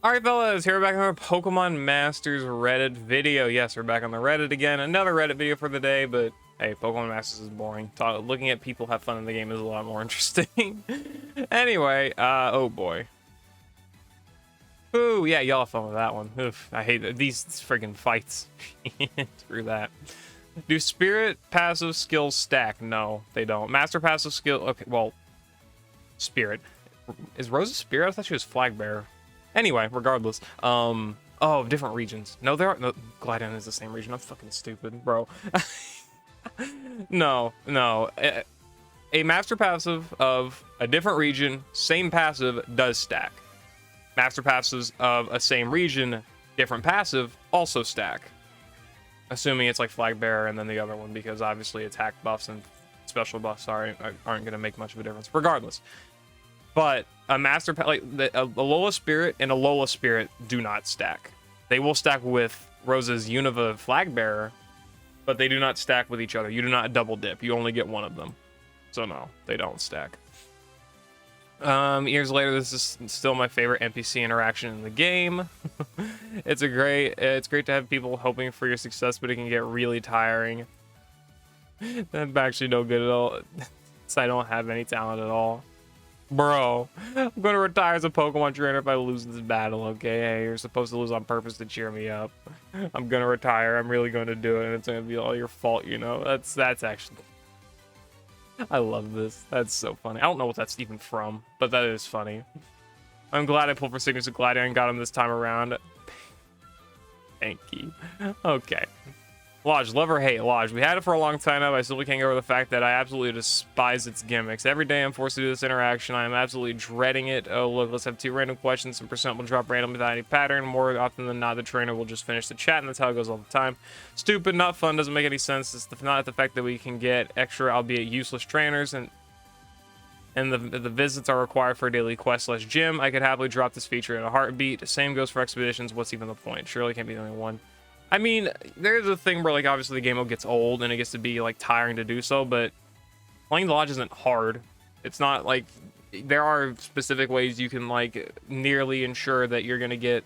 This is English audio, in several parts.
Alright fellas, here we're back on our Pokemon Masters Reddit video. Yes, we're back on the Reddit again. Another Reddit video for the day, but hey, Pokemon Masters is boring. Looking at people have fun in the game is a lot more interesting. Anyway, oh boy. Ooh, yeah, y'all have fun with that one. Oof, I hate these friggin' fights. Through that. Do Spirit passive skills stack? No, they don't. Master passive skill, okay, well, Spirit. Is Rose a Spirit? I thought she was Flag Bearer. Anyway, regardless, oh, different regions. No, there are no. Gladion is the same region. I'm fucking stupid, bro. No. A master passive of a different region, same passive, does stack. Master passives of a same region, different passive, also stack. Assuming it's like Flag Bearer and then the other one, because obviously attack buffs and special buffs aren't going to make much of a difference. Regardless. But a master, like a Alola Spirit and a Alola Spirit do not stack. They will stack with Rose's Unova Flag Bearer, but they do not stack with each other. You do not double dip. You only get one of them. So no, they don't stack. Years later, this is still my favorite NPC interaction in the game. It's great to have people hoping for your success, but it can get really tiring. I'm actually no good at all. So I don't have any talent at all. Bro, I'm going to retire as a Pokemon trainer if I lose this battle, okay? Hey, you're supposed to lose on purpose to cheer me up. I'm going to retire. I'm really going to do it, and it's going to be all your fault, you know? That's actually... I love this. That's so funny. I don't know what that's even from, but that is funny. I'm glad I pulled for Sickness with Gladion and got him this time around. Thank you. Okay. Lodge, love or hate? Lodge, we had it for a long time now, but I simply can't get over the fact that I absolutely despise its gimmicks. Every day I'm forced to do this interaction, I am absolutely dreading it. Oh look, let's have 2 random questions, and percent will drop randomly without any pattern. More often than not, the trainer will just finish the chat, and that's how it goes all the time. Stupid, not fun, doesn't make any sense. It's not the fact that we can get extra, albeit useless trainers, and the visits are required for a daily quest/gym. I could happily drop this feature in a heartbeat. Same goes for expeditions. What's even the point? Surely can't be the only one. I mean, there's a thing where, like, obviously the game mode gets old and it gets to be, like, tiring to do so, but playing the Lodge isn't hard. It's not, like, there are specific ways you can, like, nearly ensure that you're going to get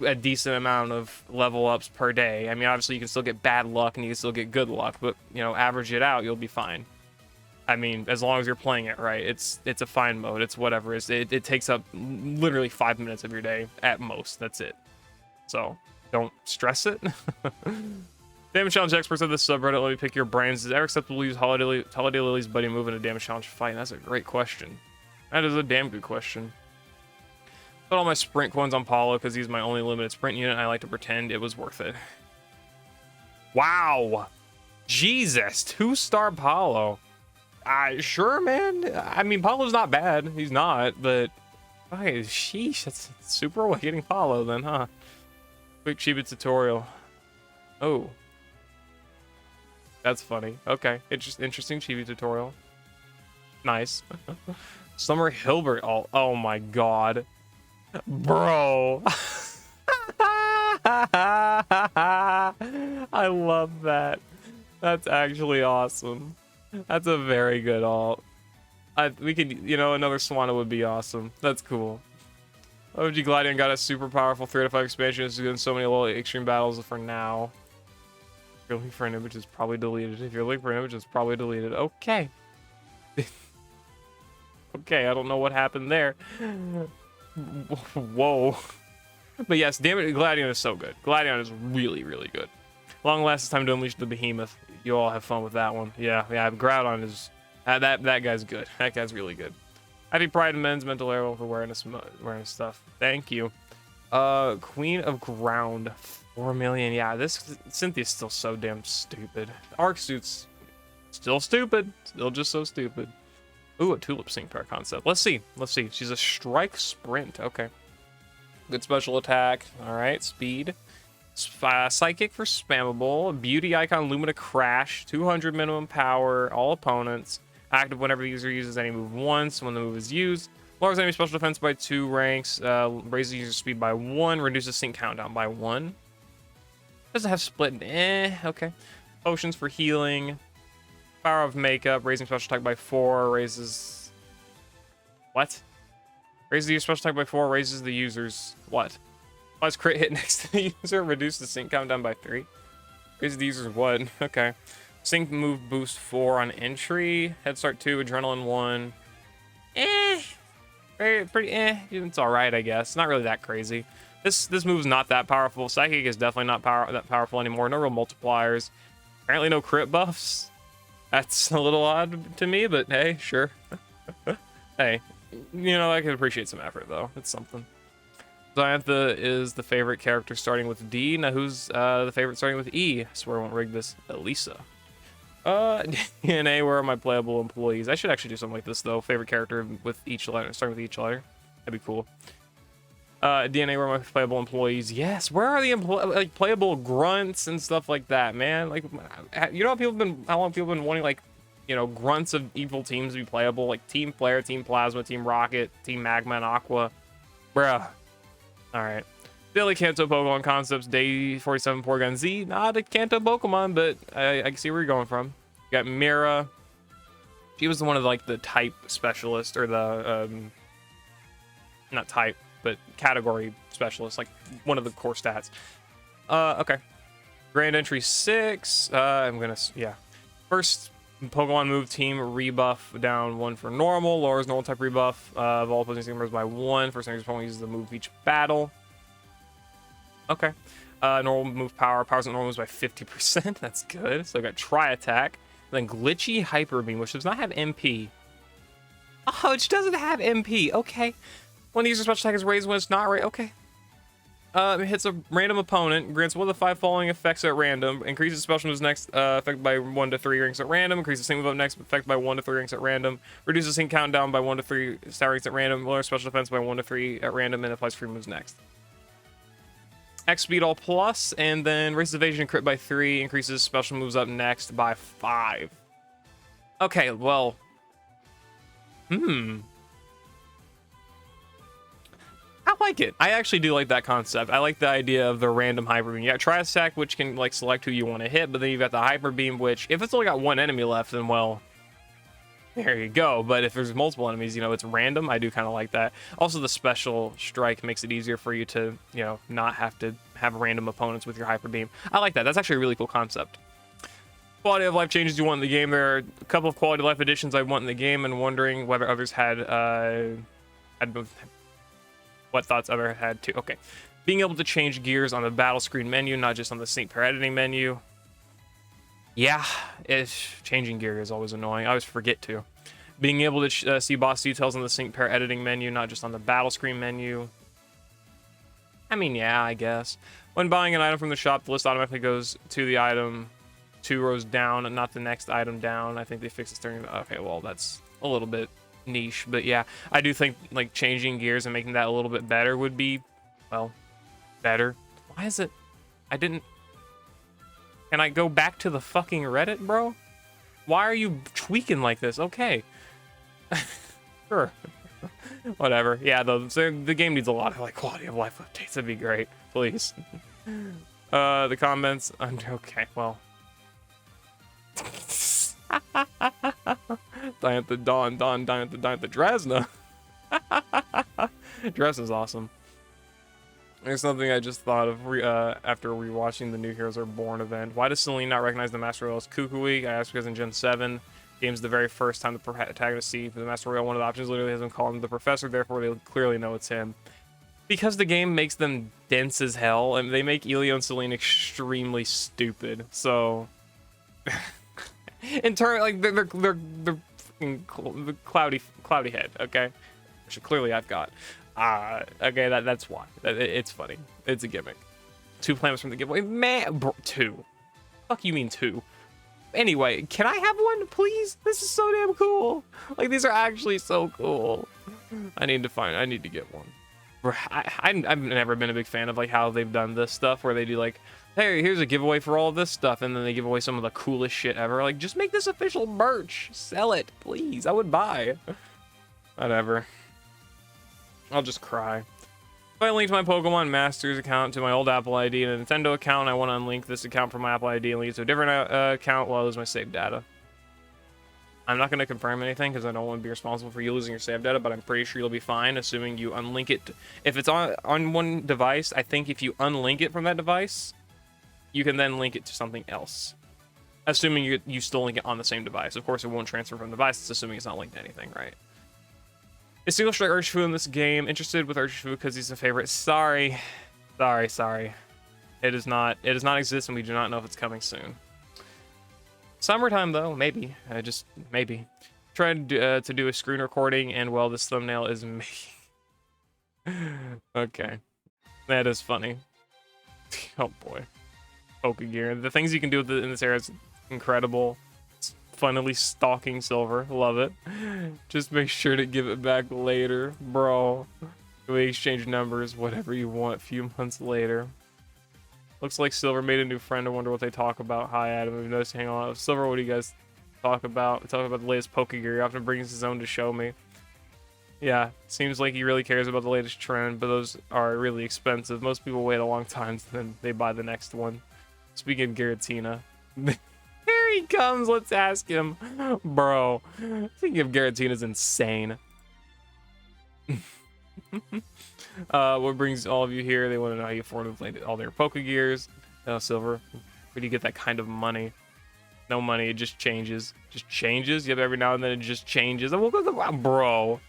a decent amount of level ups per day. I mean, obviously you can still get bad luck and you can still get good luck, but, you know, average it out, you'll be fine. I mean, as long as you're playing it right, it's a fine mode. It's whatever. It takes up literally 5 minutes of your day at most. That's it. So... don't stress it. Damage challenge experts of this subreddit, let me pick your brains. Is it ever acceptable to use Holiday Lily's buddy move in a damage challenge fight? That's a great question. That is a damn good question. Put all my sprint coins on Paulo because he's my only limited sprint unit. I like to pretend it was worth it. Wow. Jesus. 2-star Paulo. Sure, man. I mean, Paulo's not bad. He's not, but... okay, sheesh. That's super awakening Paulo then, huh? Quick Chiba tutorial. Oh. That's funny. Okay. Interesting Chibi tutorial. Nice. Summer Hilbert. Oh my god. Bro. I love that. That's actually awesome. That's a very good alt. We could, you know, another Swanna would be awesome. That's cool. OG Gladion got a super powerful 3-5 expansion. It's doing so many little extreme battles for now. If you're looking for an image, it's probably deleted. If you're looking for an image, it's probably deleted. Okay. Okay, I don't know what happened there. Whoa. But yes, damn it, Gladion is so good. Gladion is really, really good. Long last, it's time to unleash the behemoth. You all have fun with that one. Yeah, Groudon is... that guy's good. That guy's really good. Happy Pride and Men's Mental Health Awareness stuff. Thank you. Queen of Ground. 4 million. Yeah, this Cynthia's still so damn stupid. Arc Suit's still stupid. Still just so stupid. Ooh, a Tulip Sync pair concept. Let's see. She's a Strike Sprint. Okay. Good special attack. Alright, speed. Psychic for spammable. Beauty Icon Lumina Crash. 200 minimum power. All opponents. Active whenever the user uses any move once when the move is used. Lowers enemy special defense by 2 ranks. Raises user speed by 1. Reduces sync countdown by 1. Doesn't have split. Okay. Potions for healing. Power of makeup. Raising special attack by 4. Raises... what? Raises the special attack by 4, raises the user's what? Plus crit hit next to the user, reduce the sync countdown by 3. Raises the user's what? Okay. Sync move boost 4 on entry. Head start 2, adrenaline 1. Pretty it's alright, I guess. Not really that crazy. This move's not that powerful. Psychic is definitely not that powerful anymore. No real multipliers. Apparently no crit buffs. That's a little odd to me, but hey, sure. Hey, you know, I can appreciate some effort, though. It's something. Diantha is the favorite character starting with D. Now, who's the favorite starting with E? I swear I won't rig this. Elisa. DNA, where are my playable employees? I should actually do something like this, though. Favorite character with each letter, starting with each letter. That'd be cool. DNA, where are my playable employees? Yes, where are the like playable grunts and stuff like that, man? Like, you know how long people have been wanting, like, you know, grunts of evil teams to be playable, like Team Flare, Team Plasma, Team Rocket, Team Magma, and Aqua. Bruh. All right. Daily Kanto Pokemon Concepts, Day 47 Porygon Z. Not a Kanto Pokemon, but I can see where you're going from. You got Mira. She was one of like the type specialist, or the not type, but category specialist, like one of the core stats. Okay. Grand entry 6. Yeah. First Pokemon move team rebuff down 1 for normal. Lowers normal type rebuff of all opposing team members by 1. First time Pokemon uses the move each battle. Okay. Normal move power. Powers and normal moves by 50%. That's good. So I got Tri Attack. Then Glitchy Hyper Beam, which does not have MP. Oh, it doesn't have MP. Okay. When the user's special attack is raised when it's not right. Okay. It hits a random opponent, grants one of the 5 following effects at random, increases special moves next effect by 1 to 3 ranks at random, increases sync move up next effect by 1 to 3 ranks at random, reduces sync countdown by 1 to 3 stat ranks at random, lowers special defense by 1 to 3 at random, and applies free moves next. X speed all plus, and then raises evasion and crit by 3, increases special moves up next by 5. Okay, well. I like it. I actually do like that concept. I like the idea of the random hyper beam. You got Tri-Attack, which can like select who you want to hit, but then you've got the hyper beam, which if it's only got one enemy left, then well, there you go. But if there's multiple enemies, you know, it's random. I do kind of like that. Also, the special strike makes it easier for you to, you know, not have to have random opponents with your hyper beam. I like that. That's actually a really cool concept. Quality of life changes you want in the game. There are a couple of quality of life additions I want in the game, and wondering whether others had what thoughts other had too. Okay. Being able to change gears on the battle screen menu, not just on the sync pair editing menu. Yeah, changing gear is always annoying. I always forget to. Being able to see boss details on the sync pair editing menu, not just on the battle screen menu. I mean, yeah, I guess. When buying an item from the shop, the list automatically goes to the item 2 rows down and not the next item down. I think they fixed this during. Okay, well, that's a little bit niche, but yeah, I do think like changing gears and making that a little bit better would be, well, better. Why is it? Can I go back to the fucking Reddit, bro? Why are you tweaking like this? Okay. Sure. Whatever. Yeah, the game needs a lot of like quality of life updates. That'd be great. Please. The comments. Okay, well. Diantha Dawn, Diantha Dresna. Dresna's awesome. There's something I just thought of after rewatching the New Heroes Are Born event. Why does Celine not recognize the Master Royal as Kukui? I asked because in Gen 7, game's the very first time the protagonist see the Master Royal, one of the options literally has him call him the Professor, therefore they clearly know it's him. Because the game makes them dense as hell, and they make Elio and Celine extremely stupid. So, in turn, like they're freaking cloudy head. Okay, which clearly I've got. Okay, that's why. It's funny. It's a gimmick. 2 planets from the giveaway. Man, bro, 2. Fuck you mean 2? Anyway, can I have one, please? This is so damn cool. Like, these are actually so cool. I need to get one. I've never been a big fan of like how they've done this stuff where they do like, hey, here's a giveaway for all this stuff, and then they give away some of the coolest shit ever. Like, just make this official merch. Sell it, please. I would buy. Whatever. I'll just cry. If I linked my Pokemon Masters account to my old Apple ID and a Nintendo account, I want to unlink this account from my Apple ID and link it to a different account while I lose my saved data. I'm not going to confirm anything because I don't want to be responsible for you losing your save data, but I'm pretty sure you'll be fine, assuming you unlink it. If it's on one device, I think if you unlink it from that device, you can then link it to something else. Assuming you still link it on the same device. Of course, it won't transfer from the device. It's assuming it's not linked to anything, right? Is Single Strike Urshifu in this game? Interested with Urshifu because he's a favorite. Sorry. It does not exist, and we do not know if it's coming soon. Summertime though, maybe. Just maybe. Tried to do a screen recording, and well, this thumbnail is me. Okay, that is funny. Oh boy, Pokegear. The things you can do with it in this era is incredible. It's funnily stalking Silver. Love it. Just make sure to give it back later, bro. We exchange numbers, whatever you want. A few months later. Looks like Silver made a new friend. I wonder what they talk about. Hi, Adam. We've noticed hang on. Silver, what do you guys talk about? Talk about the latest Pokegear. He often brings his own to show me. Yeah, seems like he really cares about the latest trend, but those are really expensive. Most people wait a long time, then they buy the next one. Speaking of Giratina. Here he comes. Let's ask him. Bro, speaking of Giratina is insane. What brings all of you here? They want to know how you afford all their Pokegears. Silver, where do you get that kind of money? No money, it just changes. Just changes? Yep, every now and then it just changes. Bro.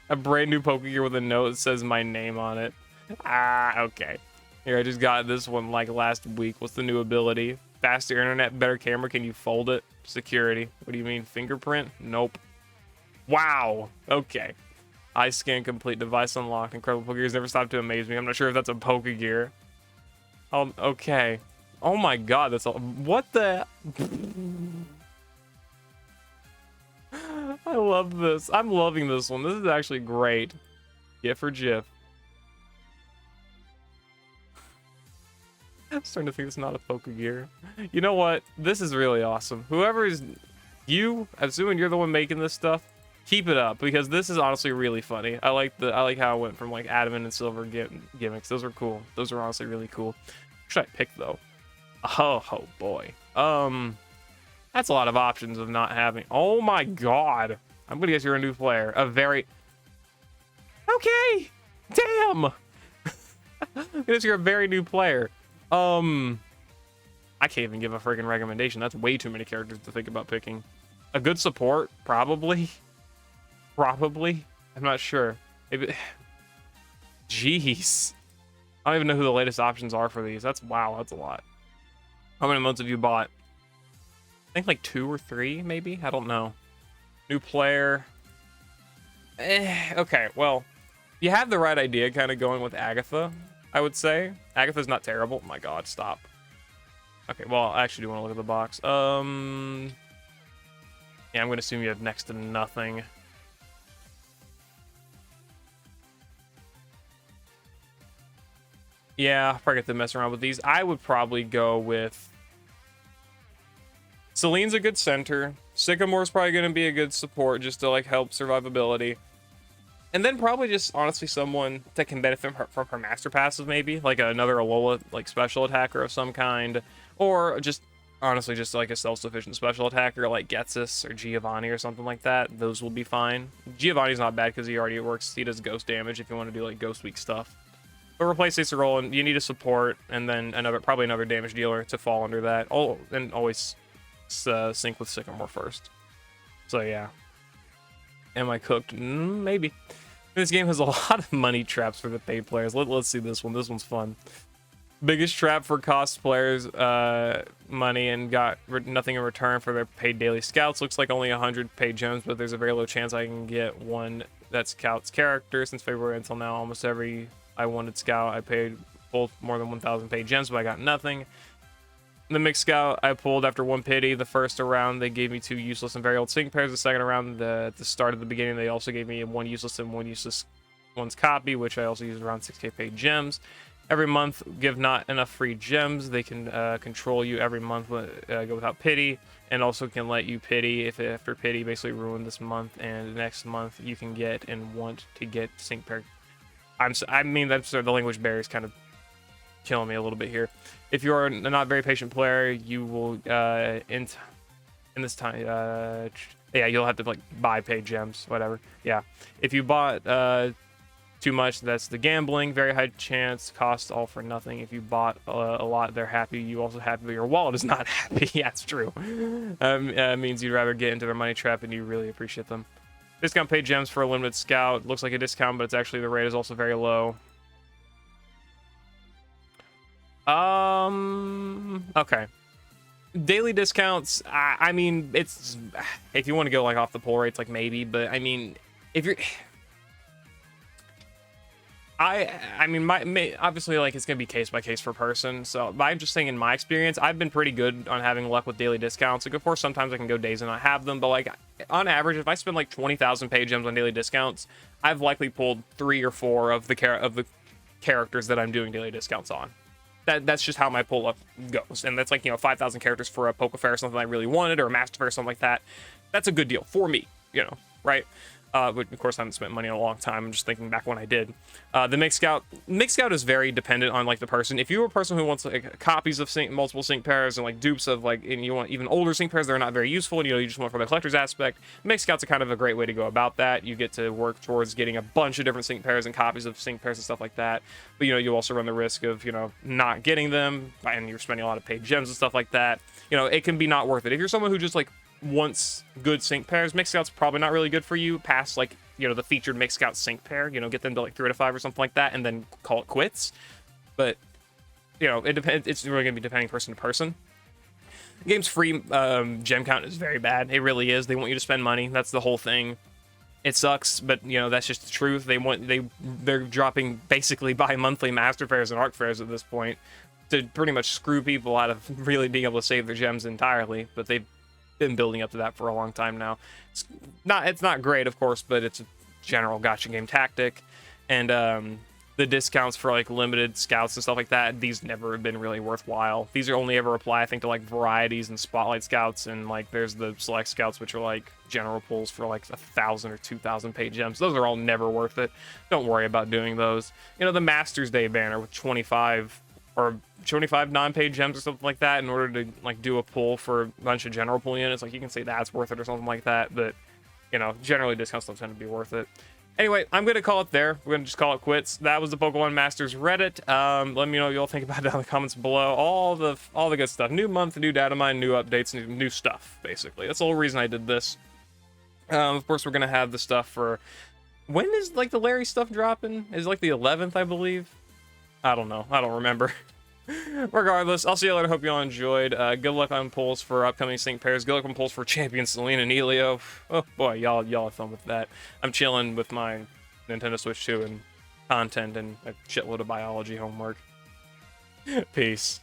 A brand new Pokegear with a note that says my name on it. Okay. Here, I just got this one like last week. What's the new ability? Faster internet, better camera. Can you fold it? Security. What do you mean? Fingerprint? Nope. Wow. Okay. Eye scan complete. Device unlocked. Incredible Pokegears never stopped to amaze me. I'm not sure if that's a Pokegear. Okay. Oh my god, that's all. What the? I love this. I'm loving this one. This is actually great. GIF or GIF. I'm starting to think it's not a Pokegear. You know what? This is really awesome. Whoever is you, assuming you're the one making this stuff, keep it up because this is honestly really funny. I like how it went from like Adamant and Silver gimmicks. Those are cool. Those are honestly really cool. What should I pick though? Oh boy. That's a lot of options of not having. Oh my god. I'm gonna guess you're a new player. A very okay. Damn. I guess you're a very new player. I can't even give a freaking recommendation. That's way too many characters to think about picking. A good support, probably. Probably. I'm not sure. Jeez. I don't even know who the latest options are for these. Wow, that's a lot. How many months have you bought? I think like 2 or 3, maybe? I don't know. New player. Okay, well, you have the right idea kind of going with Agatha, I would say. Agatha's not terrible. Oh my god, stop. Okay, well, I actually do want to look at the box. Yeah, I'm going to assume you have next to nothing. Yeah, probably get to mess around with these. I would probably go with Celine's a good center. Sycamore's probably going to be a good support just to like help survivability. And then probably just honestly someone that can benefit from her master passive, maybe like another Alola like special attacker of some kind, or just honestly just like a self-sufficient special attacker like Getsus or Giovanni or something like that. Those will be fine. Giovanni's not bad because he already works. He does ghost damage if you want to do like ghost weak stuff. But replace Acerola, and you need a support and then probably another damage dealer to fall under that. Oh, and always sync with Sycamore first. So yeah. Am I cooked? Maybe. This game has a lot of money traps for the paid players. Let's see this one. This one's fun. Biggest trap for cost players money and got nothing in return for their paid daily scouts. Looks like only 100 paid gems, but there's a very low chance I can get one that scouts character. Since February until now, almost every I wanted scout I paid pulled more than 1,000 paid gems, but I got nothing. The mixed scout I pulled after one pity. The first round they gave me 2 useless and very old sync pairs. The second round, at the start of the beginning, they also gave me 1 useless and 1 useless one's copy, which I also used around 6k paid gems. Every month, give not enough free gems. They can control you every month, go without pity, and also can let you pity if after pity basically ruin this month, and next month you can get and want to get sync pair. I mean, that's the language barrier is kind of killing me a little bit here. If you are a not very patient player, you will in this time, yeah, you'll have to like buy paid gems, whatever. Yeah, if you bought too much, that's the gambling. Very high chance, cost all for nothing. If you bought a lot, they're happy. You also happy, but your wallet is not happy. Yeah, it's true. Means you'd rather get into their money trap, and you really appreciate them. Discount paid gems for a limited scout. Looks like a discount, but it's actually the rate is also very low. Okay. Daily discounts, I mean, it's, if you want to go like off the pull rates, like maybe, but I mean, if you're, I mean, obviously, like, it's gonna be case by case per person. So, but I'm just saying, in my experience, I've been pretty good on having luck with daily discounts. Like, of course, sometimes I can go days and not have them, but like, on average, if I spend like 20,000 paid gems on daily discounts, I've likely pulled 3 or 4 of the characters that I'm doing daily discounts on. That's just how my pull up goes, and that's like, you know, 5,000 characters for a Poke Fair or something I really wanted, or a Master Fair or something like that. That's a good deal for me, you know, right? But of course, I haven't spent money in a long time. I'm just thinking back when I did. The Mixed Scout is very dependent on like the person. If you're a person who wants like copies of multiple sync pairs and like dupes of like, and you want even older sync pairs that are not very useful, and you just want for the collector's aspect, Mixed Scouts are kind of a great way to go about that. You get to work towards getting a bunch of different sync pairs and copies of sync pairs and stuff like that. But you also run the risk of not getting them, and you're spending a lot of paid gems and stuff like that. It can be not worth it if you're someone who just like wants good sync pairs. Mixed Scout's probably not really good for you past like the featured Mixed Scout sync pair. Get them to like 3 to 5 or something like that, and then call it quits. But it depends. It's really gonna be depending person to person. The game's free gem count is very bad. It really is. They want you to spend money. That's the whole thing. It sucks, but that's just the truth. They're dropping basically bi-monthly master fairs and arc fairs at this point to pretty much screw people out of really being able to save their gems entirely. But they've been building up to that for a long time now. It's not great, of course, but it's a general gacha game tactic. And the discounts for like limited scouts and stuff like that, these never have been really worthwhile. These are only ever apply, I think, to like varieties and spotlight scouts, and like there's the select scouts, which are like general pulls for like 1,000 or 2,000 paid gems. Those are all never worth it. Don't worry about doing those. The Masters Day banner with 25 non-paid gems or something like that in order to like do a pull for a bunch of general pull units, like you can say that's worth it or something like that, but generally discounts don't tend to be worth it. Anyway, I'm gonna call it there. We're gonna just call it quits. That was the Pokemon Masters Reddit. Let me know what y'all think about it down in the comments below. All the good stuff. New month, new Datamine, new updates, new stuff. Basically, that's the whole reason I did this. Of course, we're gonna have the stuff for, when is like the Larry stuff dropping? Is like the 11th, I believe. I don't know. I don't remember. Regardless, I'll see you later. Hope you all enjoyed. Good luck on pulls for upcoming sync pairs. Good luck on pulls for Champion Selena and Elio. Oh boy, y'all have fun with that. I'm chilling with my Nintendo Switch 2 and content and a shitload of biology homework. Peace.